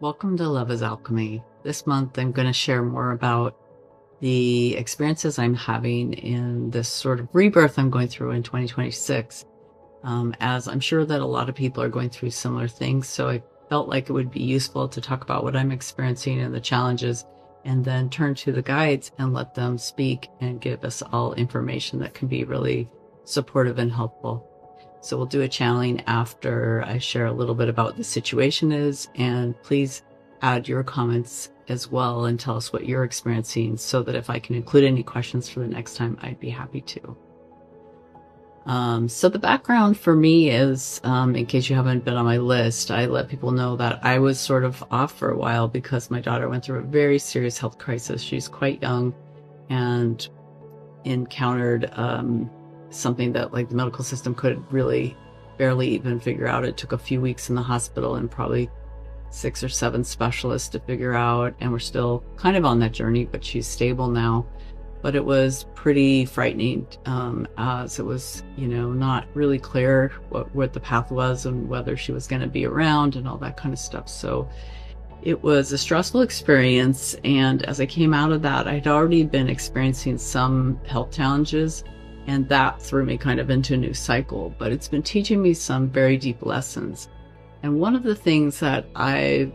Welcome to Love is Alchemy. This month I'm going to share more about the experiences I'm having in this sort of rebirth I'm going through in 2026. As I'm sure that a lot of people are going through similar things, so I felt like it would be useful to talk about what I'm experiencing and the challenges, and then turn to the guides and let them speak and give us all information that can be really supportive and helpful. So we'll do a channeling after I share a little bit about what the situation is, and please add your comments as well and tell us what you're experiencing so that if I can include any questions for the next time, I'd be happy to. So the background for me is, in case you haven't been on my list, I let people know that I was sort of off for a while because my daughter went through a very serious health crisis. She's quite young and encountered something that like the medical system could really barely even figure out. It took a few weeks in the hospital and probably 6 or 7 specialists to figure out, and we're still kind of on that journey, but she's stable now. But it was pretty frightening, as it was, not really clear what the path was and whether she was going to be around and all that kind of stuff. So it was a stressful experience, and as I came out of that, I'd already been experiencing some health challenges, and that threw me kind of into a new cycle. But it's been teaching me some very deep lessons. And one of the things that I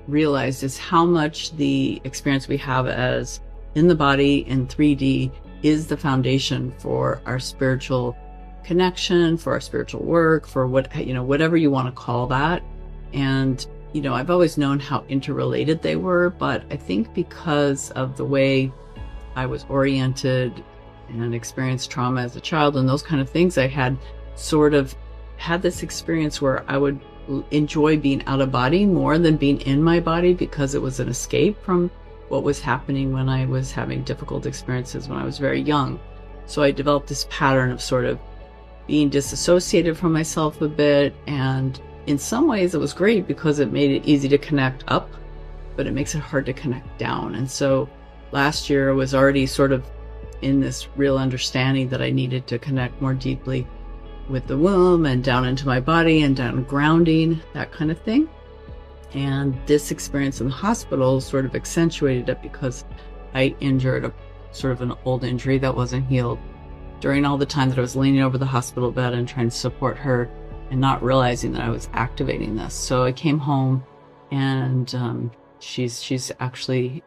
realized is how much the experience we have as in the body in 3D is the foundation for our spiritual connection, for our spiritual work, for whatever you want to call that. And, I've always known how interrelated they were, but I think because of the way I was oriented and experienced trauma as a child and those kind of things, I had sort of had this experience where I would enjoy being out of body more than being in my body, because it was an escape from what was happening when I was having difficult experiences when I was very young. So I developed this pattern of sort of being disassociated from myself a bit, and in some ways it was great because it made it easy to connect up, but it makes it hard to connect down. And so last year I was already sort of in this real understanding that I needed to connect more deeply with the womb and down into my body and down grounding, that kind of thing. And this experience in the hospital sort of accentuated it because I injured a sort of an old injury that wasn't healed during all the time that I was leaning over the hospital bed and trying to support her and not realizing that I was activating this. So I came home, and she's actually,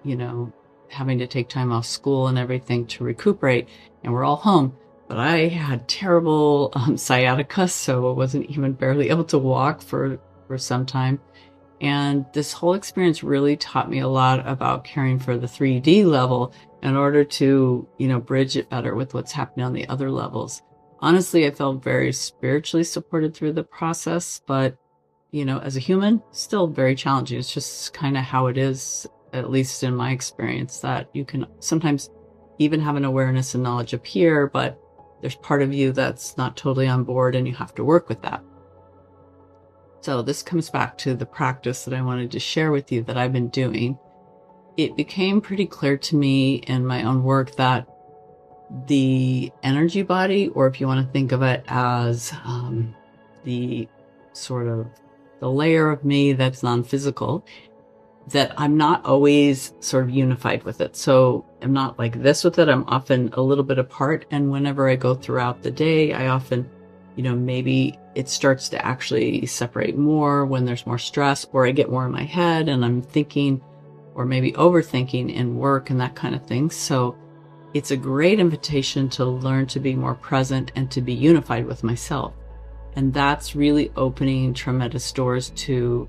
having to take time off school and everything to recuperate, and we're all home. But I had terrible sciatica, so I wasn't even barely able to walk for some time. And this whole experience really taught me a lot about caring for the 3D level in order to, bridge it better with what's happening on the other levels. Honestly, I felt very spiritually supported through the process, but, as a human, still very challenging. It's just kind of how it is, at least in my experience, that you can sometimes even have an awareness and knowledge appear, but there's part of you that's not totally on board, and you have to work with that. So this comes back to the practice that I wanted to share with you that I've been doing. It became pretty clear to me in my own work that the energy body, or if you want to think of it as the sort of the layer of me that's non-physical, that I'm not always sort of unified with it. So I'm not like this with it. I'm often a little bit apart. And whenever I go throughout the day, I often, maybe it starts to actually separate more when there's more stress, or I get more in my head and I'm thinking, or maybe overthinking in work and that kind of thing. So it's a great invitation to learn to be more present and to be unified with myself. And that's really opening tremendous doors to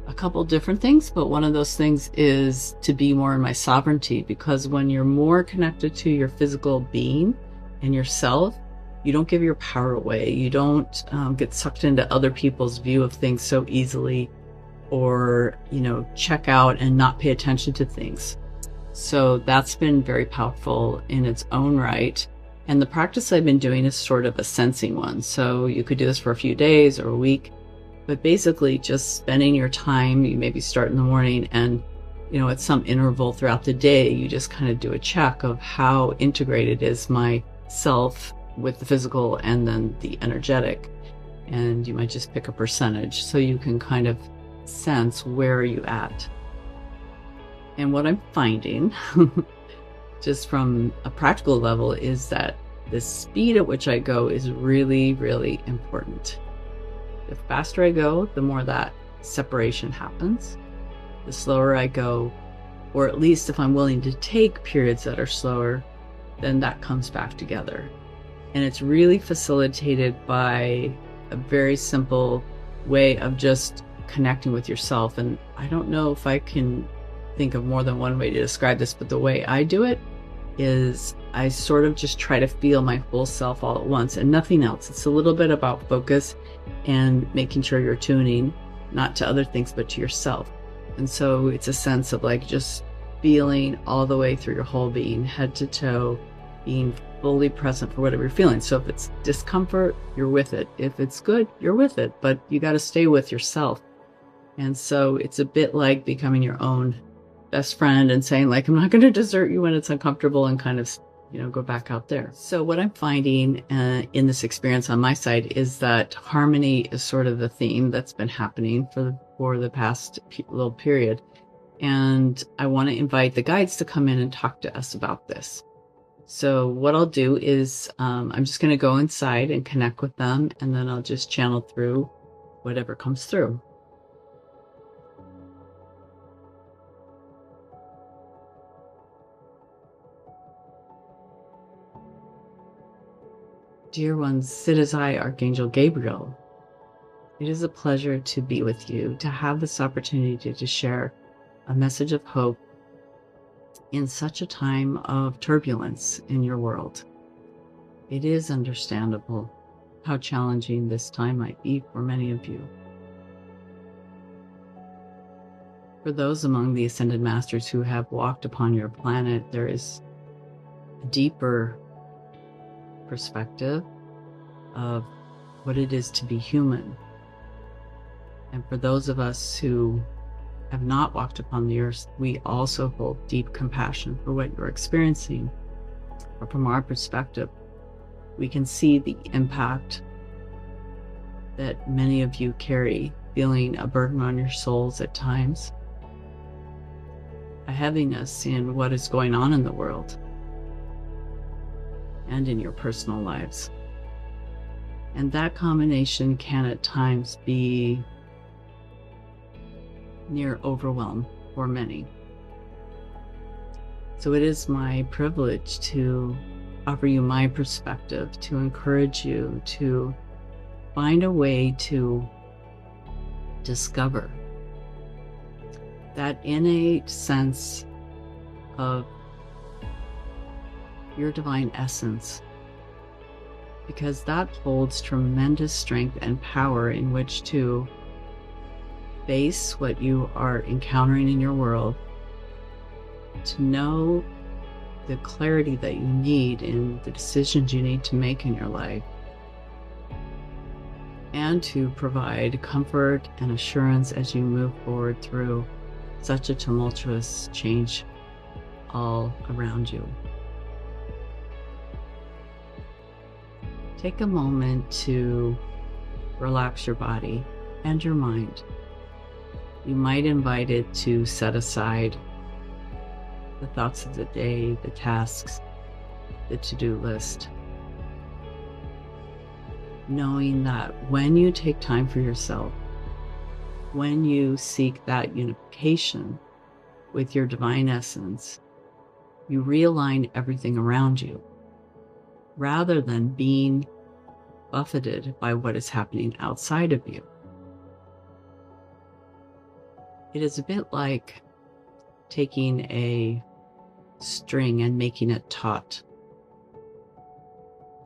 a couple different things, but one of those things is to be more in my sovereignty, because when you're more connected to your physical being and yourself, you don't give your power away. You don't get sucked into other people's view of things so easily, or, check out and not pay attention to things. So that's been very powerful in its own right. And the practice I've been doing is sort of a sensing one. So you could do this for a few days or a week, but basically just spending your time. You maybe start in the morning, and, at some interval throughout the day, you just kind of do a check of how integrated is my self with the physical and then the energetic. And you might just pick a percentage so you can kind of sense, where are you at? And what I'm finding, just from a practical level, is that the speed at which I go is really, really important. The faster I go, the more that separation happens. The slower I go, or at least if I'm willing to take periods that are slower, then that comes back together. And it's really facilitated by a very simple way of just connecting with yourself. And I don't know if I can think of more than one way to describe this, but the way I do it is I sort of just try to feel my full self all at once and nothing else. It's a little bit about focus and making sure you're tuning not to other things, but to yourself. And so it's a sense of like just feeling all the way through your whole being, head to toe, being fully present for whatever you're feeling. So if it's discomfort, you're with it. If it's good, you're with it, but you got to stay with yourself. And so it's a bit like becoming your own best friend and saying like, I'm not going to desert you when it's uncomfortable, and kind of, go back out there. So what I'm finding in this experience on my side is that harmony is sort of the theme that's been happening for the past little period. And I want to invite the guides to come in and talk to us about this. So what I'll do is I'm just going to go inside and connect with them, and then I'll just channel through whatever comes through. Dear ones, sit as I, Archangel Gabriel. It is a pleasure to be with you, to have this opportunity to share a message of hope in such a time of turbulence in your world. It is understandable how challenging this time might be for many of you. For those among the Ascended Masters who have walked upon your planet, there is a deeper perspective of what it is to be human. And for those of us who have not walked upon the earth, we also hold deep compassion for what you're experiencing. But from our perspective, we can see the impact that many of you carry, feeling a burden on your souls at times, a heaviness in what is going on in the world and in your personal lives. And that combination can at times be near overwhelm for many. So it is my privilege to offer you my perspective, to encourage you to find a way to discover that innate sense of your divine essence, because that holds tremendous strength and power in which to face what you are encountering in your world, to know the clarity that you need in the decisions you need to make in your life, and to provide comfort and assurance as you move forward through such a tumultuous change all around you. Take a moment to relax your body and your mind. You might invite it to set aside the thoughts of the day, the tasks, the to-do list, knowing that when you take time for yourself, when you seek that unification with your divine essence, you realign everything around you, rather than being buffeted by what is happening outside of you. It is a bit like taking a string and making it taut.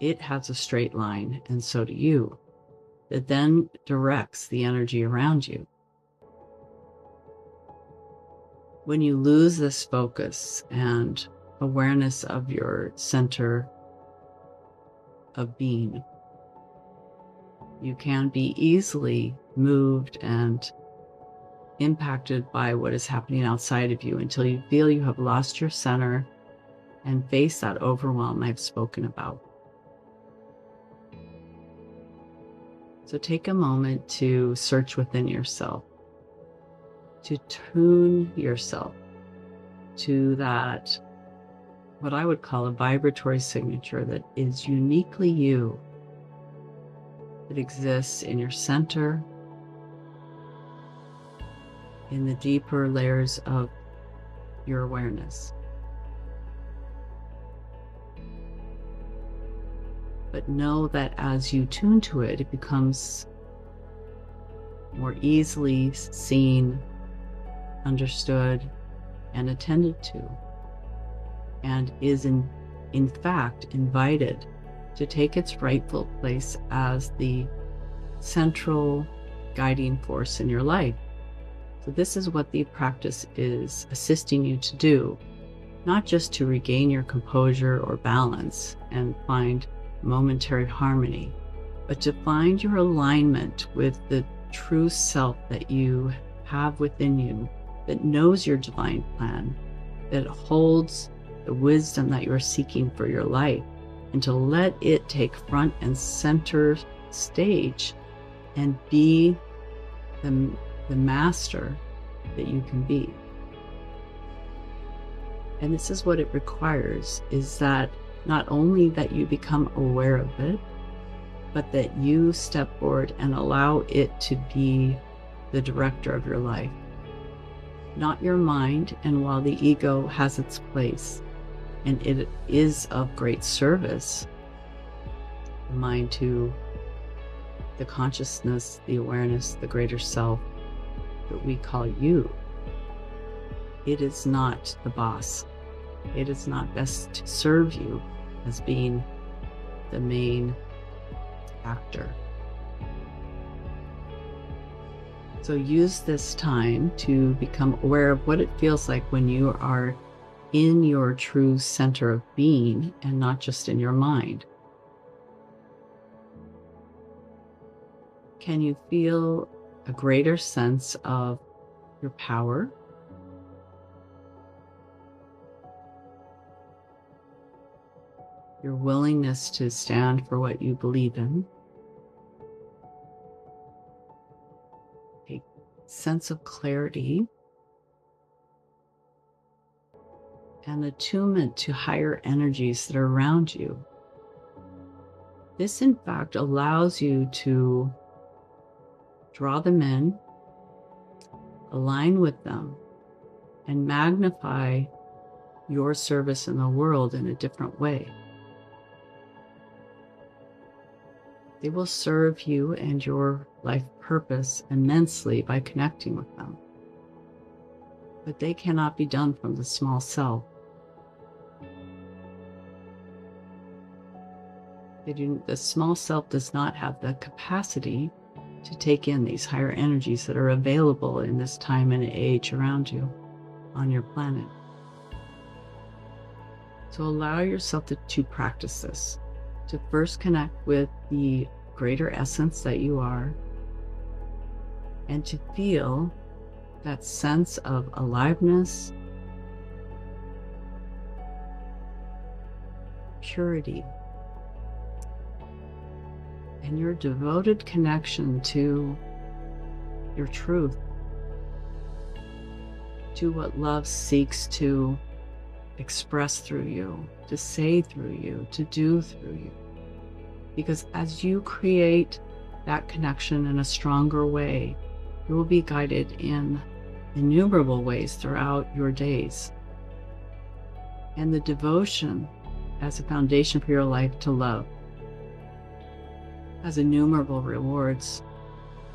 It has a straight line, and so do you, that then directs the energy around you. When you lose this focus and awareness of your center of being, you can be easily moved and impacted by what is happening outside of you until you feel you have lost your center and face that overwhelm I've spoken about. So take a moment to search within yourself. to tune yourself to that, what I would call a vibratory signature that is uniquely you, that exists in your center, in the deeper layers of your awareness. But know that as you tune to it, it becomes more easily seen, understood, and attended to, and is in fact invited to take its rightful place as the central guiding force in your life. So this is what the practice is assisting you to do, not just to regain your composure or balance and find momentary harmony, but to find your alignment with the true self that you have within you, that knows your divine plan, that holds the wisdom that you're seeking for your life, and to let it take front and center stage and be the master that you can be. And this is what it requires, is that not only that you become aware of it, but that you step forward and allow it to be the director of your life, not your mind. And while the ego has its place, and it is of great service, the mind to the consciousness, the awareness, the greater self that we call you, it is not the boss. It is not best to serve you as being the main actor. So use this time to become aware of what it feels like when you are in your true center of being and not just in your mind. Can you feel a greater sense of your power? Your willingness to stand for what you believe in? A sense of clarity and attunement to higher energies that are around you. This, in fact, allows you to draw them in, align with them, and magnify your service in the world in a different way. They will serve you and your life purpose immensely by connecting with them. But they cannot be done from the small self. The small self does not have the capacity to take in these higher energies that are available in this time and age around you on your planet. So allow yourself to practice this, to first connect with the greater essence that you are, and to feel that sense of aliveness, purity, and your devoted connection to your truth, to what love seeks to express through you, to say through you, to do through you. Because as you create that connection in a stronger way, you will be guided in innumerable ways throughout your days. And the devotion as a foundation for your life to love has innumerable rewards,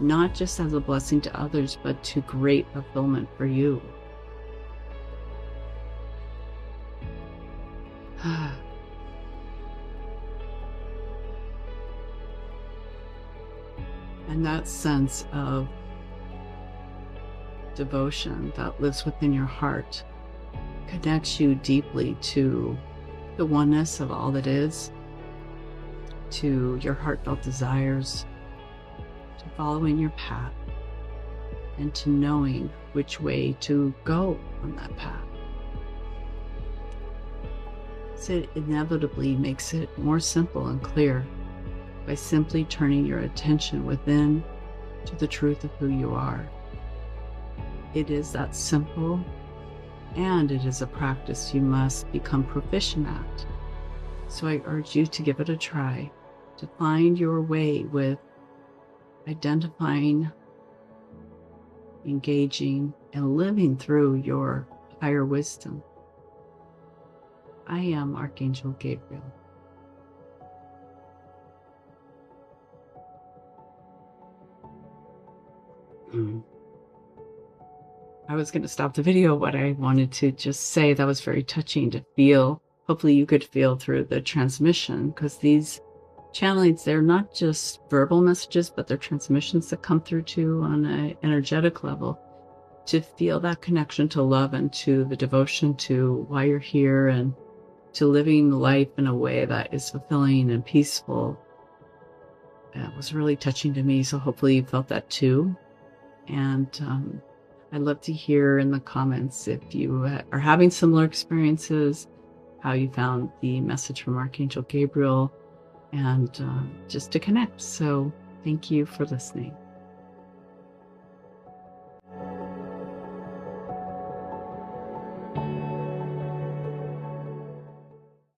not just as a blessing to others, but to great fulfillment for you. And that sense of devotion that lives within your heart connects you deeply to the oneness of all that is, to your heartfelt desires, to following your path, and to knowing which way to go on that path. So it inevitably makes it more simple and clear by simply turning your attention within to the truth of who you are. It is that simple, and it is a practice you must become proficient at. So I urge you to give it a try, to find your way with identifying, engaging, and living through your higher wisdom. I am Archangel Gabriel. I was going to stop the video, but I wanted to just say that was very touching to feel. Hopefully you could feel through the transmission, because these channelings, they're not just verbal messages, but they're transmissions that come through too on an energetic level. To feel that connection to love and to the devotion to why you're here and to living life in a way that is fulfilling and peaceful. That was really touching to me. So hopefully you felt that too. And I'd love to hear in the comments if you are having similar experiences, how you found the message from Archangel Gabriel, and just to connect. So thank you for listening.